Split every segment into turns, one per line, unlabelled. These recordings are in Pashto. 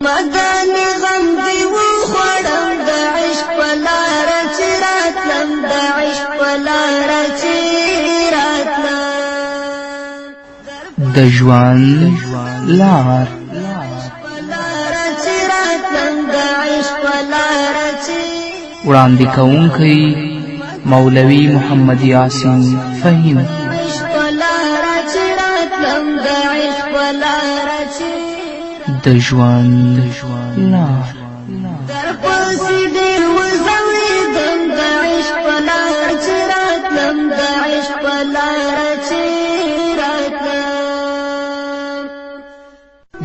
مداني غم دی وخوړم د عشق په لاره چې راتلم د عشق په لاره چې راتلم
د ژوند لار وړاندې کوونکی مولوي محمد یاسین فهیم. د ژوند لار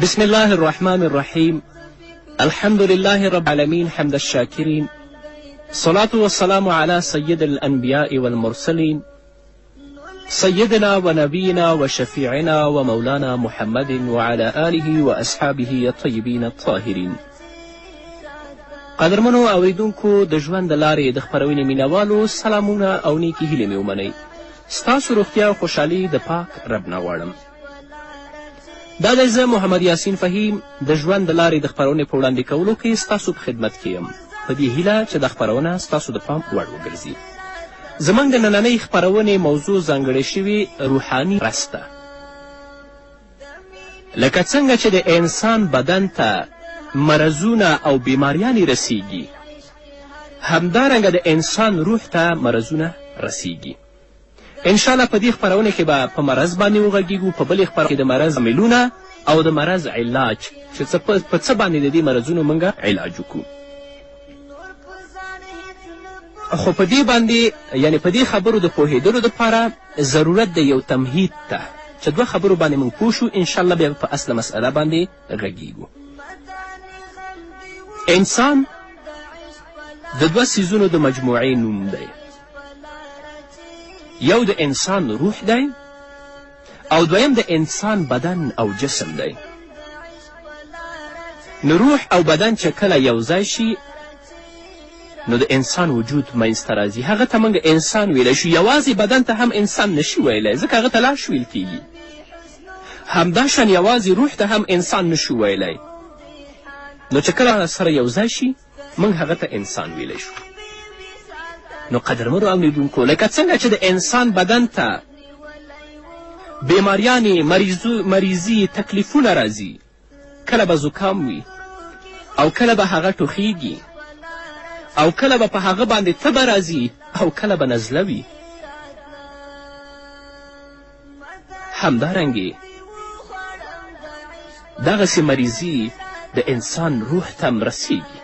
بسم الله الرحمن الرحيم. الحمد لله رب العالمين حمد الشاكرين، الصلاة والسلام على سيد الأنبياء والمرسلين سيدنا ونبينا وشفيعنا ومولانا محمد وعلى آله وأصحابه الطيبين الطاهرين. قدرمنو اوریدونکو د ژوند د لارې د خپرونې مینوالو سلامونه او نیکې هیلې مې ومنئ. ستاسو روغتیا او خوشحالي د پاک رب نه غواړم. دا دی زه محمد یاسین فهیم د ژوند د لارې د خپرونې په وړاندې کولو کې ستاسو په خدمت کې یم، په دې هیله چې دا خپرونه ستاسو د پام وړ وګرځي. زموږ د نننۍ خپرونې موضوع ځانګړې شوي روحاني مرض ده. لکه څنګه چې د انسان بدن ته مرضونه او بیماریانې رسیږي، همدارنګه د انسان روح ته مرضونه رسیږي. انشاءالله په دې خپرونه کې به په مرض باندې وغږیږو، په بلې خپرونه کې د مرض عاملونه او د مرض علاج چې په څه باندې د دې مرضونو موږ علاج وکړو. خو په دې باندې یعنې په دې خبرو د پوهېدلو دپاره ضرورت د یو تمهید ته چې دوه خبرو باندې موږ پوه شو، انشاءالله بیا په اصله مسئله باندې غږیږو. انسان د دوه څیزونو د مجموعې نوم دی. یو د انسان روح دی او دویم د انسان بدن او جسم دی. نو روح او بدن چې کله یو ځای شي نو د انسان وجود منځته راځي. هغه ته موږ انسان ویلی شو. یوازې بدن ته هم انسان نشي ویلی، ځکه هغه ته لاش ویل کیږي. همداشان یوازې روح ته هم انسان نشو ویلی. نو چې کله سره یو ځای شي موږ هغه ته انسان ویلی شو. نو قدرمنو اوریدونکو، لکه څنګه چې د انسان بدن ته بیماریانې، مریضي، تکلیفونه راځي، کله به زکام وي او کله به هغه ټوخیږي او کله به په هغه باندې تبه راځي او کله به نزله وي، همدارنګې دغسې مریضي د انسان روح ته هم رسیږي.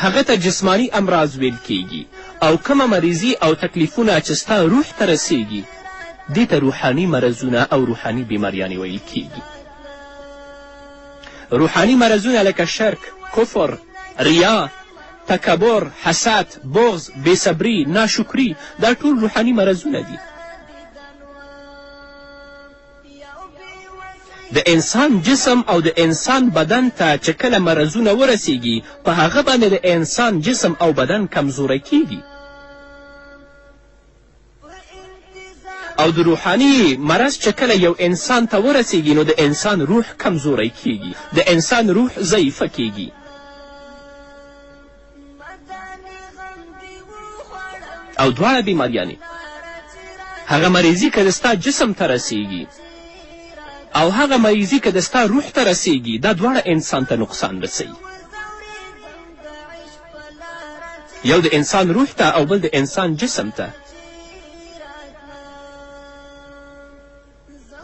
هغه ته جسمانی امراض ویل کیږي او کومه مریضي او تکلیفونه چې ستا روح ته رسیږي دې ته روحاني مرضونه او روحاني بیماریانې ویل کیږي. روحاني مرضونه لکه شرک، کفر، ریا، تکبر، حسد، بغض، بېصبري، ناشکري، دا ټول روحاني مرضونه دي. د انسان جسم او د انسان بدن ته چې کله مرضونه ورسیږي په هغه باندې د انسان جسم او بدن کمزوری کیږي. او د روحاني مرض چې کله یو انسان ته ورسیږي نو د انسان روح کمزوری کیږي، د انسان روح ضعیفه کیږي. او دواړه بیماریانې، هغه مریضي که د ستا جسم ته رسیږي او هغه مریضي که د ستا روح ته رسیږي، دا دواړه انسان ته نقصان رسوي. یو د انسان روح ته او بل د انسان جسم ته.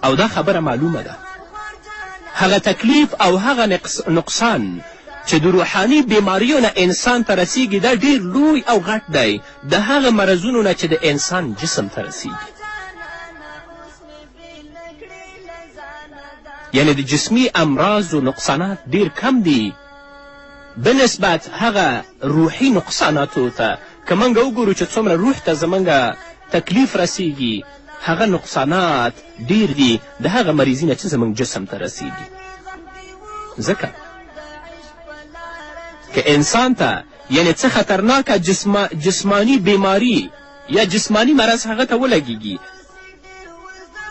او دا خبره معلومه ده، هغه تکلیف او هغه نقصان چې د روحاني بیماریو نه انسان ته رسیږي دا ډیر لوی او غټ دی د هغه مرضونو نه چې د انسان جسم ته رسیږي. یعنی د جسمی امراض و نقصانات ډیر کم دي بنسبت هغه روحي نقصاناتو ته. که موږ وګورو چې څومره روح ته زموږ تکلیف رسیږي، هغه نقصانات ډیر دي د هغه مریضي نه چې زموږ جسم ته رسیږي. ځکه که انسان ته یعنی څه خطرناکه جسمانی بیماری یا جسمانی مرض هغه ته ولګیږي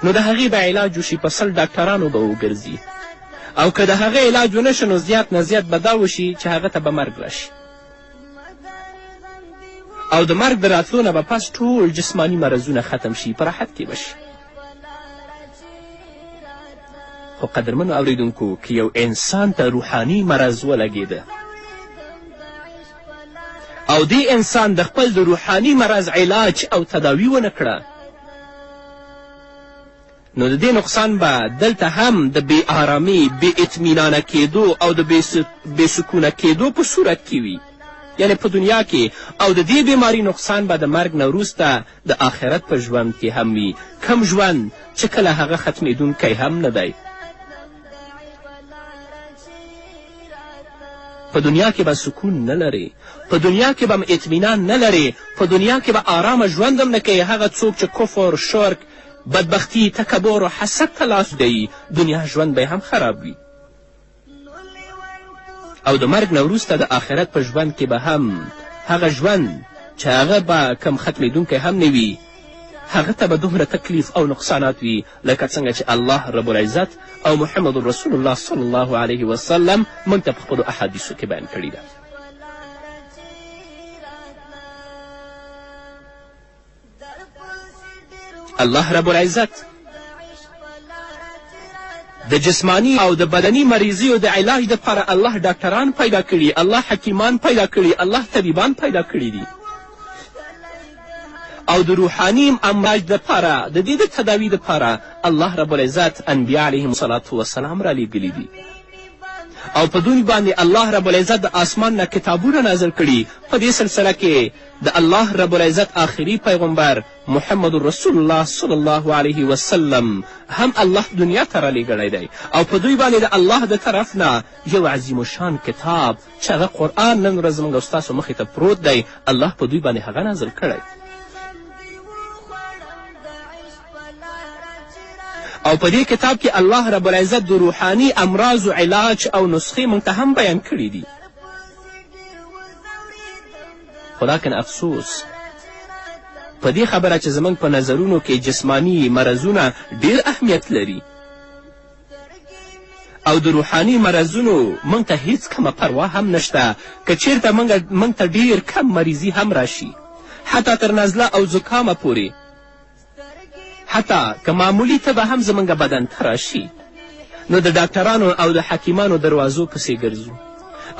نو د هغې به علاج وشي، په 100 ډاکټرانو به وګرځي او که د هغه علاج ونه شي نو زیات نه زیات به دا وشي چې هغه ته به مرګ راشي او د مرګ د راتلو نه به پس ټول جسماني مرضونه ختم شي په راحت کې به شي. خو قدرمنو اوریدونکو که یو انسان ته روحاني مرض ولګېده او دې انسان د خپل د روحاني مرض علاج او تداوي ونه کړه نو د دې نقصان به دلته هم د بې آرامي بې اطمینانه کېدو او د بې سکونه کېدو په صورت کې وي، یعنی په دنیا کې، او د دې بیماري نقصان به د مرګ نه وروسته د آخرت په ژوند کې هم وي، کم ژوند چې کله هغه ختمېدونکی هم نه دی. په دنیا کې به سکون نه لري، په دنیا کې به اطمینان نه لري، په دنیا کې به آرامه ژوند هم نه کوي. هغه څوک چې کفر، شرک، بدبختی، تکبر و حسد ته لاس دی، دنیا ژوند به هم خراب وي. او د مرګ نه وروسته د آخرت په ژوند کې به هم هغه ژوند چې هغه به کم ختمېدونکی هم نه وي، هغه ته به دومره تکلیف او نقصانات وي لکه څنګه چې الله رب العزت او محمد رسول الله صلی الله علیه وسلم موږ ته په خپلو احادیثو کې بیان کړي ده. الله رب العزت د جسمانی او د بدني مریضیو د علاج دپاره الله ډاکټران پیدا کړي، الله حکیمان پیدا کړي، الله طبیبان پیدا کړي دي، او د روحاني امراض دپاره د دې د تداوي دپاره الله رب العزت انبیا علیهم الصلاة والسلام را لیږلي دي، او په دوی باندې الله رب العزت د آسمان نه کتابونه نازل کړي. په دې سلسله کې د الله رب العزت آخري پیغمبر محمد رسول الله صلی الله علیه وسلم هم الله دنیا ته رالیږلی دی، او په دوی باندې د الله د طرف نه یو عظیم شان کتاب چې هغه قرآن نن ورځ زموږ او ستاسو مخې ته پروت دی، الله په دوی باندې هغه نازل کړی. او په دې کتاب کې الله رب العزت د روحاني امراضو علاج او نسخې موږ ته هم بیان کړي دي. خو لکن افسوس په دې خبره چې زموږ په نظرونو کې جسمانی مرضونه ډیر اهمیت لري او د روحاني مرضونو موږ ته هیڅ کمه پروا هم نشته. که چیرته موږ ته ډیر کم مریضي هم راشي، حتی تر نزله او زکامه پورې، حتی که معمولی تبه هم زموږ بدن ته راشي، نو د ډاکټرانو او د حکیمانو دروازو پسې ګرځو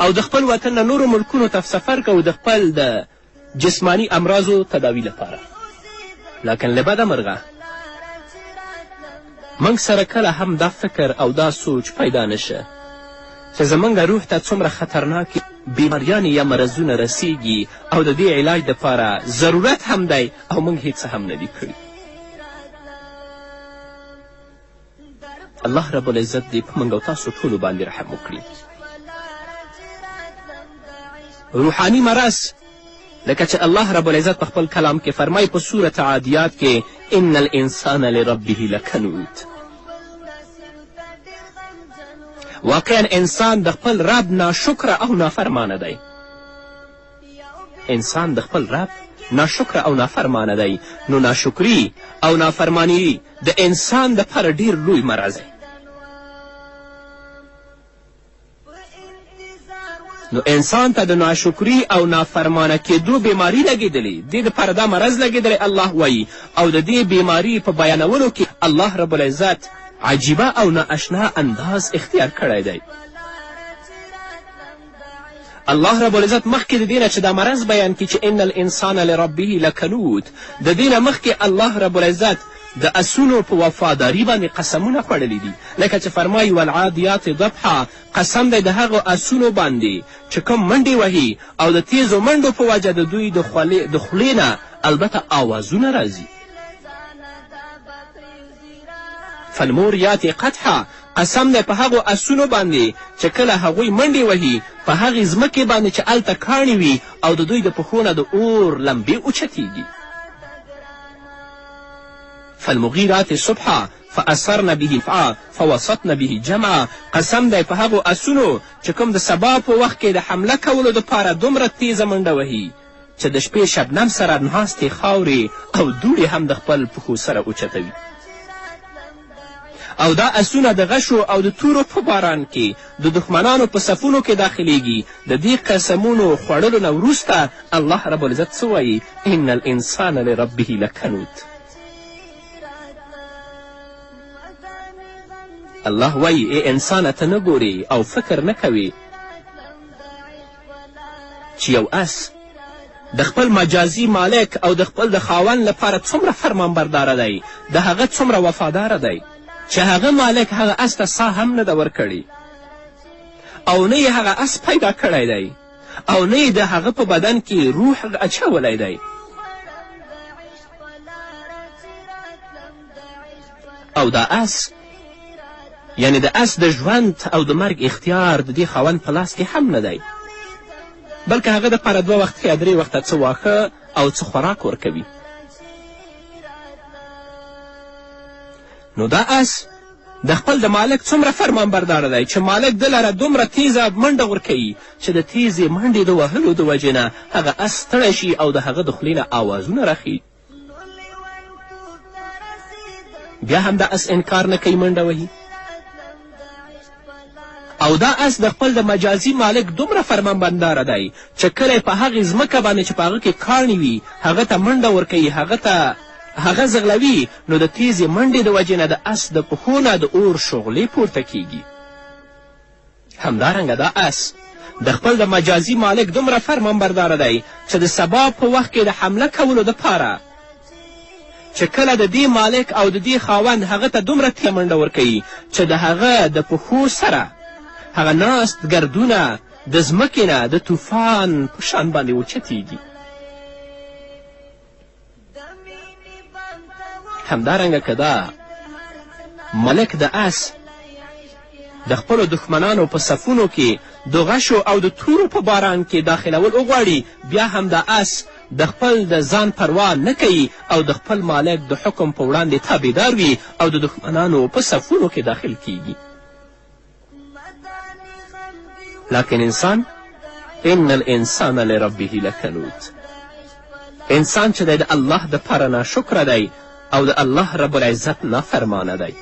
او د خپل وطن نه نورو ملکونو ته سفر کوو د خپل د جسمانی امراضو تداوي لپاره. لکن له بده مرغه موږ سره کله هم دا فکر او دا سوچ پیدا نشه چې زموږ روح ته څومره خطرناکې بیماریانې یا مرضونه رسیږي او د دې علاج دپاره ضرورت هم دی او موږ هیڅ هم نه دي کړي. الله رب العزت دې په موږ او تاسو ټولو باندې رحم وکړي. روحاني مرض لکه چې الله رب العزت په خپل کلام کې فرمایي په سورة عادیات کې ان الانسان لربه لکنود، واقعا انسان د خپل رب ناشکره او نافرمانه دی. انسان د خپل رب ناشکره او نافرمانه دی، نو ناشکري او نافرمانی د انسان دپاره ډیر لوی مرض دی. نو انسان ته د ناشکري او نافرمانه کېدو بیماري لګېدلې، دې دپاره دا مرض لګېدلی الله وایي، او د دې بیماري په بیانولو کې الله رب العزت عجیبه او نااشنا انداز اختیار کړی دی. الله رب العزت مخکې د دې نه چې دا مرض بیان کړي چې ان الانسان لربه لکنود، د دې نه مخکې الله رب العزت د اسونو په وفاداري باندې قسمونه خوړلي دي، لکه چې فرمایي والعادیات ضبحا، قسم دی د هغو اسونو باندې چې کوم منډې وهي او د تیزو منډو په وجه د دوی د خولې نه البته آوازونه راځي. فالموریات قدحا، قسم دی په هغو اسونو باندې چې کله هغوی منډې وهي په هغې ځمکې باندې چې هلته کاڼې وي او د دوی د پښو نه د اور لمبې اوچتېږي. فالمغیرات صبحا فاثرن به فوسطن به جمعا، قسم دی په هغو اسونو چې کوم د سبا په وخت کې د حمله کولو دپاره دومره تیزه منډه وهي چې د شپې شبنم سره ناستې خاورې او دوړې هم د خپل پښو سره اوچتوي. او دا اسونه د غشو او د تورو په باران کې د دښمنانو په صفونو کې داخلیږي. د دې قسمونو خوړلو نه وروسته الله رب العزت څه وایي؟ ان الانسان لربه لکنود. الله وایي ای انسانه ته نه ګورې او فکر نه کوې چې یو اس د خپل مجازي مالک او د خپل د خاوند لپاره څومره فرمانبرداره دی، د هغه څومره وفاداره دی چې هغه مالک هغه اس ته ساه هم نه ده ورکړې او نه یې هغه اس پیدا کړی دی او نه یې د هغه په بدن کې روح اچولی دی. او دا اس یعنی د اس د ژوند او د مرګ اختیار د دې خاوند په لاس کې هم نه دی، بلکې هغه دپاره 2 وخته یا 3 وخته څه واښه او څه خوراک ورکوي. نو دا اس د خپل د مالک څومره فرمانبرداره دی چې مالک ده لره دومره تیزه منډه ورکوي چې د تیزې منډې د وهلو د وجې نه هغه اس ستړی شي او د هغه د خولې نه آوازونه راخي. بیا هم دا اس انکار نه کوي، منډه وهي. او دا اس د خپل د مجازي مالک دومره فرمانبرداره دی چې کله په هغې ځمکه باندې چې په هغه کې کاڼي وي هغه ته منډه ورکوي، هغه زغلوي، نو د تیزې منډې د وجې نه د اس د پښو نه د اور شغلې پورته کیږي. همدارنګه دا اس د خپل د مجازي مالک دومره فرمانبرداره دی چې د سبا په وخت کې د حمله کولو دپاره چې کله د دې مالک او د دې خاوند هغه ته دومره تیزه منډه ورکوي چې د هغه د پښو سره هغه ناست ګردونه د ځمکې نه د طوفان په شان باندې اوچتیږي. همدارنګه که دا ملک د اس د خپلو دښمنانو په صفونو کې د غشو او د تورو په باران کې داخلول وغواړي، بیا هم د اس د خپل د ځان پروا نه کوي او د خپل مالک د حکم په وړاندې تابعدار وي او د دښمنانو په صفونو کې داخل کیږي. لکن انسان ان الانسان لربه لکنود، انسان چې دی د الله دپاره ناشکره دی او د الله رب العزت نافرمانه دی.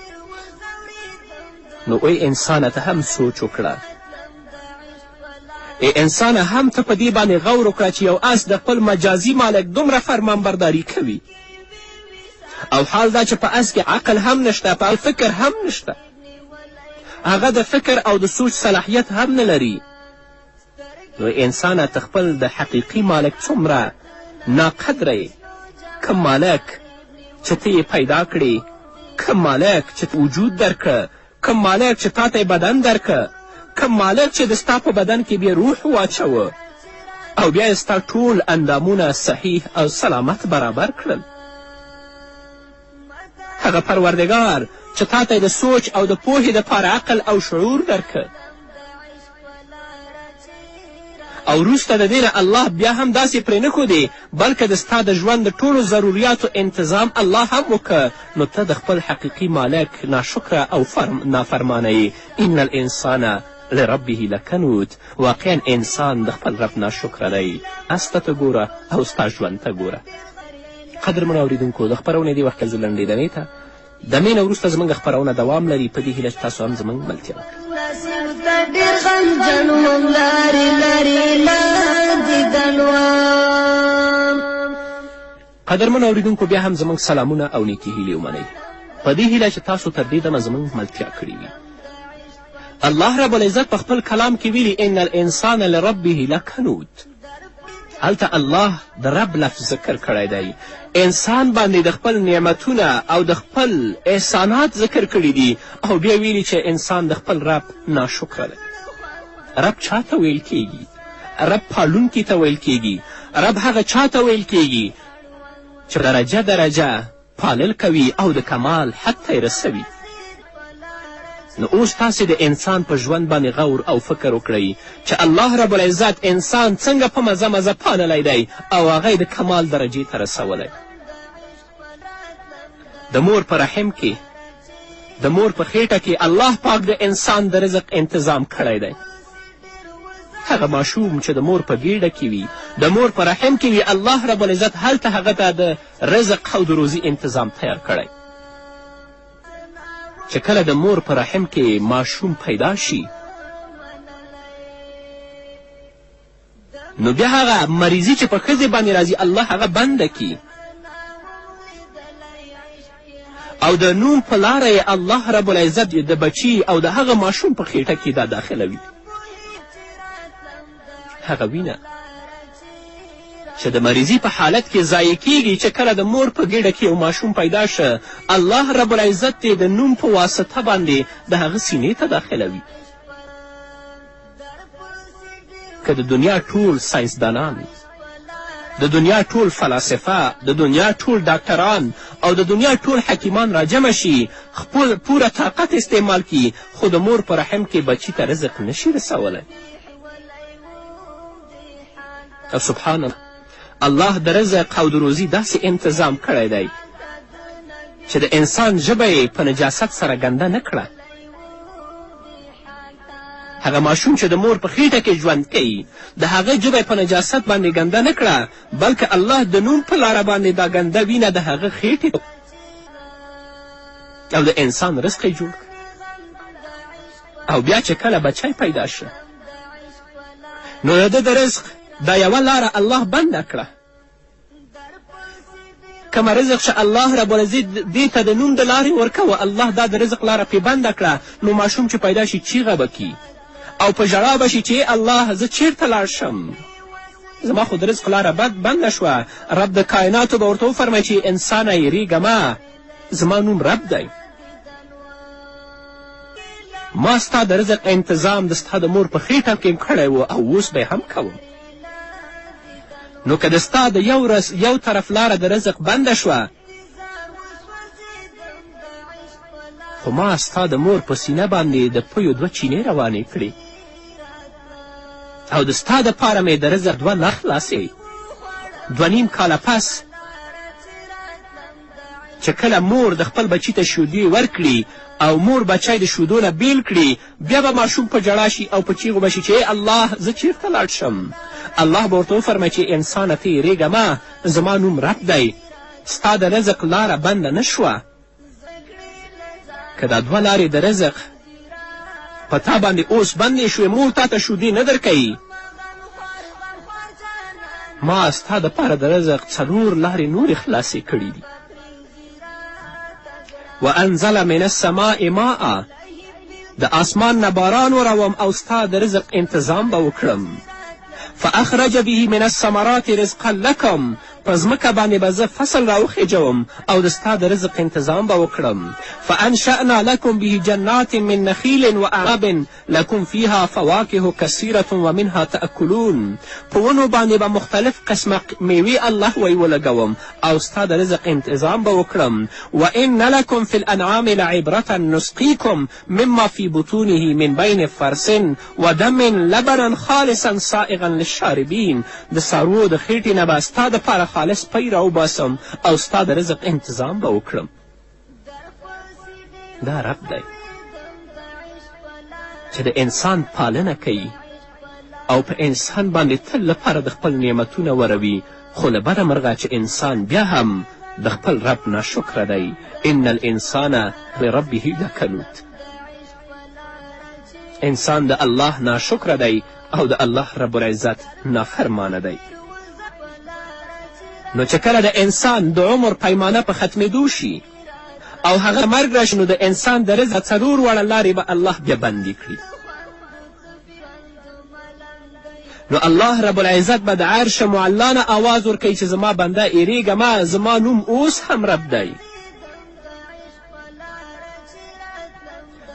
نو ای انسانه ته هم سوچ وکړه، ای انسانه هم ته په دې باندې غور وکړه چې یو اس د خپل مجازي مالک دومره فرمانبرداري کوي او حال دا چې په اس کې عقل هم نشته، په فکر هم نشته، هغه د فکر او د سوچ صلاحیت هم نه لري. نو انسانه ته خپل د حقیقي مالک څومره ناقدره یې، کم مالک چې ته یې پیدا کړې، کم مالک چې وجود درکړه، کم مالک چې تا ته بدن درکړه، کم مالک چې د ستا په بدن کې بیا روح واچوه او بیا یې ستا ټول اندامونه صحیح او سلامت برابر کړل. هغه پروردګار چې تا ته د سوچ او د پوهې دپاره عقل او شعور درکړه او وروسته د دې نه الله بیا هم داسې پرې نه ښودې بلکې د ستا د ژوند د ټولو ضروریاتو انتظام الله هم وکړه، نو ته د خپل حقیقي مالک ناشکره او نافرمانه یې. ان الانسان لربه لکنود، واقعا انسان د خپل رب ناشکره دی. اس ته ګوره او ستا ژوند ته ګوره. قدرمنو اورېدونکو، د خپرونې دې وخت کې زه لنډې دمې ته دمې نه وروسته زموږ خپرونه دوام لري، په دې هیله چې تاسو هم زموږ ملتیا وکړئ. قدرمنو اورېدونکو، بیا هم زموږ سلامونه او نیکې هیلې ومنئ، په دې هیله چې تاسو تر دې دمه زموږ ملتیا کړې وي. الله رب العزت په خپل کلام کې ویلي ان الانسان لربه لکنود. هلته الله د رب لفظ ذکر کړی دی، انسان باندې د خپل نعمتونه او د خپل احسانات ذکر کړي دي او بیا ویلي چې انسان د خپل رب ناشکره دی. رب چا ته ویل کیږي؟ رب پالونکي ته ویل کیږي. رب هغه چا ته ویل کیږي چې درجه درجه پالل کوي او د کمال حد ته یې رسوي. نو اوس تاسې د انسان په ژوند باندې غور او فکر وکړئ چې الله رب العزت انسان څنګه په مزه مزه پاللی دی او هغه یې د کمال درجې ته رسولی. د مور په رحم کې، د مور په خیټه کې الله پاک د انسان د رزق انتظام کړی دی. هغه ماشوم چې د مور په ګیډه کې وي، د مور په رحم کې وي، الله رب العزت هلته هغه ته د رزق او د روزي انتظام تیار کړی چې کله د مور په رحم کې ماشوم پیدا شي نو بیا هغه مریضي چې په ښځې باندې راځي الله هغه بنده کي او د نوم په لاره یې الله رب العزت د بچي او د هغه ماشوم په خیټه کې دا داخلوي هغه وینه چې د مریضي په حالت کې ضایع کیږي چې کله د مور په ګیډه کې یو ماشوم پیدا شه الله رب العزت یې د نوم په واسطه باندې د هغه سینې ته داخلوي که د دنیا ټول ساینسدانان د دنیا ټول فلاسفه د دنیا ټول ډاکټران او د دنیا ټول حکیمان راجمع شي خپل پوره طاقت استعمال کی خو د مور په رحم کې بچي ته رزق نشي رسولی او سبحان الله د رزق او د روزي داسې انتظام کړی دی چې د انسان ژبه یې په نجاست سره ګنده نه کړه هغه ماشوم چې د مور په خیټه کې ژوند کوي د هغه ژبه په نجاست باندې ګنده نه کړه بلکې الله د نوم په لاره باندې دا ګنده وینه د هغه خیټې او د انسان رزق یې جوړ او بیا چې کله بچی پیدا شه نو د رزق دا یوه لاره الله بنده کړه کومه رزق چې الله رب العزت دې ته د نوم د لارې ورکوه الله دا د رزق لاره پې بنده کړه نو ماشوم چې پیدا شي چیغه به کي او په ژړا به شي چې الله زه چیرته لاړ شم زما خو د رزق لاره بنده شوه رب د کائناتو به ورته وفرمی چې انسانه یېرېږه مه زما نوم رب دی ما ستا د رزق انتظام د ستا د مور په خیټه کې کړی و او اوس به هم کوم نو که د ستا د یو طرف لاره د رزق بنده شوه خو ما ستا د مور په سینه باندې د پیو 2 چینې روانې کړې او د ستا دپاره مې د رزق 2 لاره خلاصې 2.5 کاله پس چې کله مور د خپل بچي ته شیدې ورکړي او مور بچی د شیدو نه بیل کړي بیا به ماشوم په ژړا شي او په چیغو به شي چې الله زه چیرته لاړ شم الله به ورته وفرمی چې انسانه ته یېرېږه مه زما نوم رب دی ستا د رزق لاره بنده نه شوه که دا 2 لارې د رزق په تا باندې اوس بندې شوې مور تا ته شیدې نه درکوي ما ستا دپاره د رزق 4 لارې نورې خلاصې کړي دي وانزل من السماء ماء د آسمان نه باران وروم او ستا د رزق انتظام به وکړم فاخرج به من الثمرات رزقا لکم په ځمکه باندې به زه فصل راوخیجوم او د ستا د رزق انتظام به وکړم فانشأنا لکم به جنات من نخیل واعناب لکم فیها فواکه کثیرة ومنها تأکلون په ونو باندې به مختلف قسمه میوې الله وی ولګوم او ستا د رزق انتظام به وکړم وان لکم فی الانعام لعبرة نسقیکم مما فی بطونه من بین فرس ودم لبنا خالصا سائغا للشاربین د څاروو د خیټې نه به ستا دپاره خالص پی راوباسم او ستا د رزق انتظام به وکړم دا رب دی چې د انسان پالنه کوي او په انسان باندې تل لپاره د خپل نعمتونه وروي خو له بده مرغه چې انسان بیا هم د خپل رب ناشکره دی ان الانسان لربه لکنود انسان د الله ناشکره دی او د الله رب العزت نافرمانه دی نو چې کله د انسان د عمر پیمانه په ختمېدو شي او هغه مرګ راشي نو د انسان د رزق 4 وړه لارې به الله بیا بندي کړي نو الله رب العزت به د عرش معلا نه آواز ورکوي چې زما بنده یېرېږه مه زما نوم اوس هم رب دی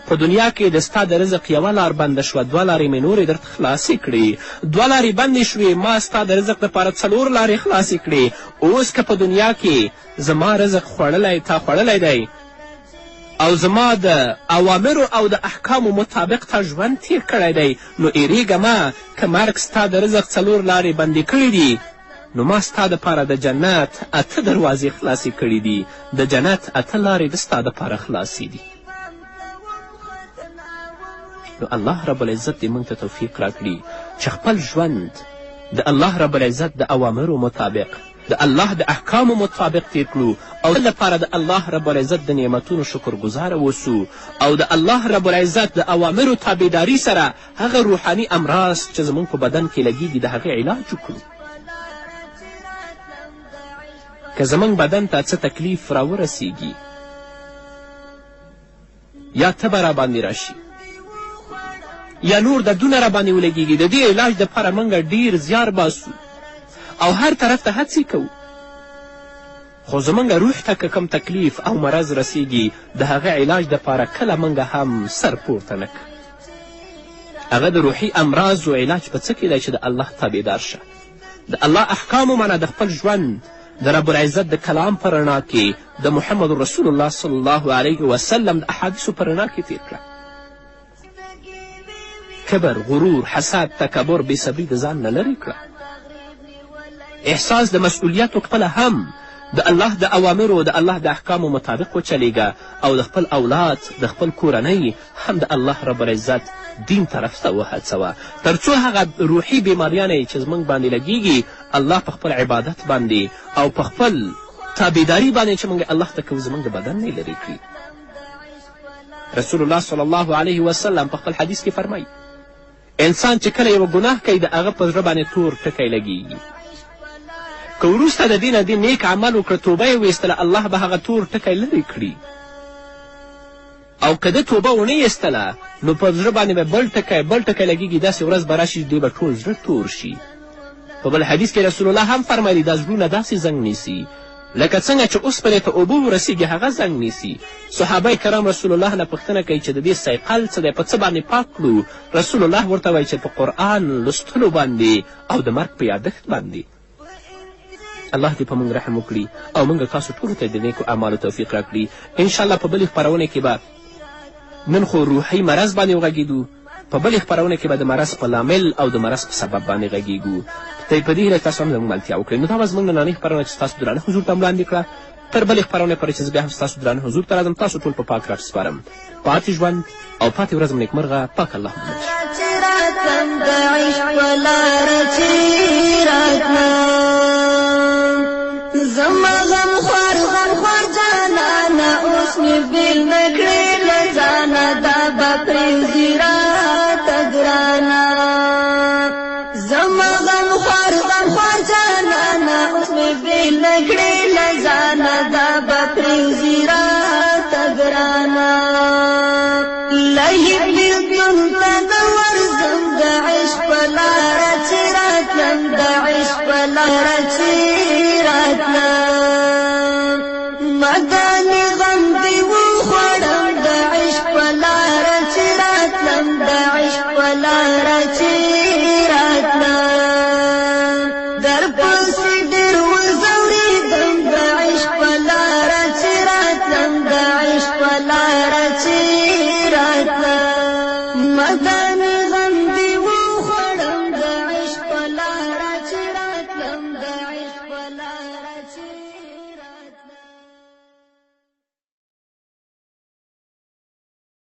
په دنیا کې د ستا د رزق یوه لار بنده شوه 2 لارې مې نورې درته خلاصې کړې 2 لارې بندې شوې ما ستا د رزق دپاره 4 لارې خلاصې کړې اوس که په دنیا کې زما رزق تا خوړلی دی او زما د اوامرو او د احکامو مطابق تا ژوند تیر کړی دی نو یېرېږه مه که مرګ ستا د رزق 4 لارې بندې کړي دي نو ما ستا دپاره د جنت 8 دروازې خلاصې کړي دي د جنت 8 لارې د ستا دپاره خلاصې دي نو الله رب العزت دې موږ ته توفیق راکړي چې خپل ژوند د الله رب العزت د اوامرو مطابق د الله د احکامو مطابق تیر کړو او تل لپاره د الله رب العزت د نعمتونو شکر ګزاره اوسو او د الله رب العزت د اوامرو تابعداري سره هغه روحاني امراض چې زموږ په بدن کې لګیږي د هغې علاج وکړو. که زموږ بدن ته څه تکلیف راورسیږي یا تبه راباندې راشي یا نور دردونه راباندې ولګیږي، د دې علاج دپاره موږ ډیر زیار باسو او هر طرف ته هڅې کوو، خو زموږ روح ته که کم تکلیف او مرض رسیږي د هغه علاج دپاره کله موږ هم سر پورته نه کړو. هغه د روحي امراضو علاج په څه کې دی چې د الله تابعدار شه، د الله احکامو معنا د خپل ژوند د رب العزت د کلام په رڼا کې د محمد رسول الله صلی الله علیه وسلم د احادیثو په رڼا کې تیر کړه. کبر، غرور، حسد، تکبر، بېصبري د ځان نه لرې کړه. احساس د مسئولیتو خپله هم د الله د اوامرو د الله د احکامو مطابق وچلیږه او د خپل اولاد د خپل کورنۍ هم د الله رب العزت دین طرف ته وهڅوه، تر څو هغه روحي بیماریانې چې زموږ باندې لګیږي الله په خپل عبادت باندې او په خپل تابعداري باندې چې موږ الله ته کوو زموږ د بدن نه لرې کړي. رسول الله صلی الله علیه وسلم په خپل حدیث کې فرمایي انسان چې کله یوه ګناه کوي د هغه په زړه باندې تور ټکی لګیږي، که وروسته د دې نه دې نیک عمل وکړه، توبه یې ویستله، الله به هغه تور ټکی لرې کړي، او که ده توبه ونه ایستله نو په زړه باندې به بل ټکی لګیږي، داسې ورځ به راشي دوی به ټول زړه تور شي. په بل حدیث کې رسول الله هم فرمایي دا زړونه داسې زنګ نیسي لکه څنګه چې اوسپنې ته اوبه ورسیږي هغه زنګ نیسي. صحابه کرام رسول الله نه پوښتنه کوي چې د دې سیقل څه دی، په څه باندې پاک کړو؟ رسول الله ورته وایي چې په قرآن لوستلو باندې او د مرګ په یادښت باندې. الله دې په موږ رحم وکړي او موږ تاسو ټولو ته د نیکو اعمالو توفیق راکړي. انشاءالله په بلې خپرونې کې به نن خو روحي مرض باندې وغږېدو، په بلې خپرونه کې به د مرض په لامل او د مرض په سبب باندې غږېږو. په دې هیله تاسو هم زموږ ملتیا وکړئ. نو دا به زموږ نننۍ خپرونه چې ستاسو درانه حضور ته وړاندې کړه. تر بلې خپرونې پورې چې زه بیا هم ستاسو درانه حضور ته راځم، تاسو ټول په پاک رب سپارم. پاتې ژوند او پاتې ورځ مو نیکمرغه. پاک الله مو
زما غم خوار جانانا اوس مې بیل نه کړې له ځانه دا به پرېږدي راته ګرانه. زما غم خوار جانانا اوس مې بیل نه کړې له ځانه دا به پرېږدي راته ګرانه. لهي بېلتون ته نه ورځم د عشق په لاره چې راتلم، د عشق په لاره چې مداني غم دی وخوړم د عشق په لاره چې راتلم، د عشق په لاره چې راتلم. درپسې ډېر وځورېدم د عشق په لاره چې راتلم، د عشق په لاره چې راتلم.